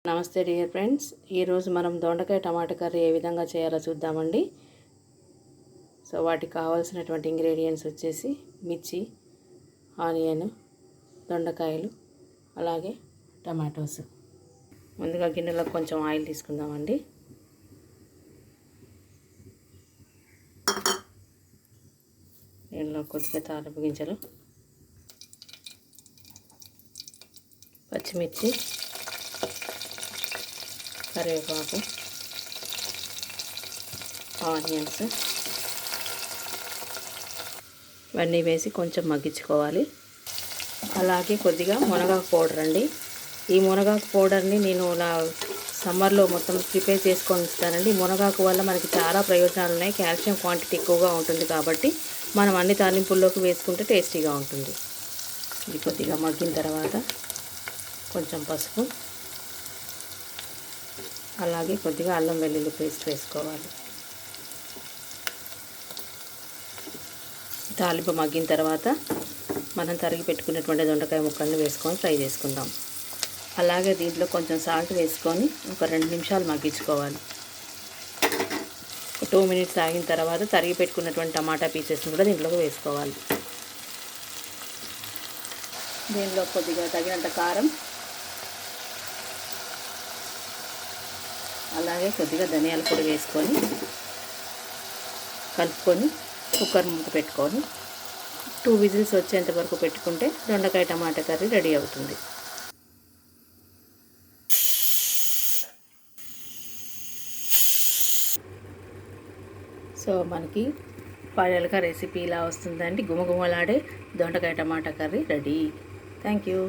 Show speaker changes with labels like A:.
A: నమస్తే dear friends, ఈరోజు మనం దొండకాయ టమాటా కర్రీ ఏ విధంగా చేయాలో చూద్దామండి. సో వాటికి కావాల్సినటువంటి ఇంగ్రీడియంట్స్ వచ్చేసి మిర్చి, ఆనియన్, దొండకాయలు, అలాగే టమాటోస్. ముందుగా గిన్నెలో కొంచెం ఆయిల్ తీసుకుందామండి. దీనిలో కొద్దిగా తాలింపు గింజలు, పచ్చిమిర్చి, కరివేపాకు, ఆనియన్స్ ఇవన్నీ వేసి కొంచెం మగ్గించుకోవాలి. అలాగే కొద్దిగా మునగాకు పౌడర్ అండి. ఈ మునగాకు పౌడర్ని నేను ఇలా సమ్మర్లో మొత్తం ప్రిపేర్ చేసుకొని ఇస్తానండి. మునగాకు వల్ల మనకి చాలా ప్రయోజనాలు ఉన్నాయి. కాల్షియం క్వాంటిటీ ఎక్కువగా ఉంటుంది కాబట్టి మనం అన్ని తాలింపుల్లోకి వేసుకుంటే టేస్టీగా ఉంటుంది. ఇది కొద్దిగా మగ్గిన తర్వాత కొంచెం పసుపు, అలాగే కొద్దిగా అల్లం వెల్లుల్లి పేస్ట్ వేసుకోవాలి. తాలింపు మగ్గిన తర్వాత మనం తరిగి పెట్టుకున్నటువంటి దొండకాయ ముక్కల్ని వేసుకొని ఫ్రై చేసుకుందాం. అలాగే దీంట్లో కొంచెం సాల్ట్ వేసుకొని ఒక 2 నిమిషాలు మగ్గించుకోవాలి. 2 మినిట్స్ ఆగిన తర్వాత తరిగి పెట్టుకున్నటువంటి టమాటా పీసెస్ని కూడా దీంట్లోకి వేసుకోవాలి. దీనిలో కొద్దిగా తగినంత కారం, అలాగే కొద్దిగా ధనియాల పొడి వేసుకొని కలుపుకొని కుక్కర్ మూత పెట్టుకొని 2 విజిల్స్ వచ్చేంత వరకు పెట్టుకుంటే దొండకాయ టమాటా కర్రీ రెడీ అవుతుంది. సో మనకి ఫైనల్గా రెసిపీ ఇలా వస్తుందండి. గుమగుమలాడే దొండకాయ టమాటా కర్రీ రెడీ. Thank you.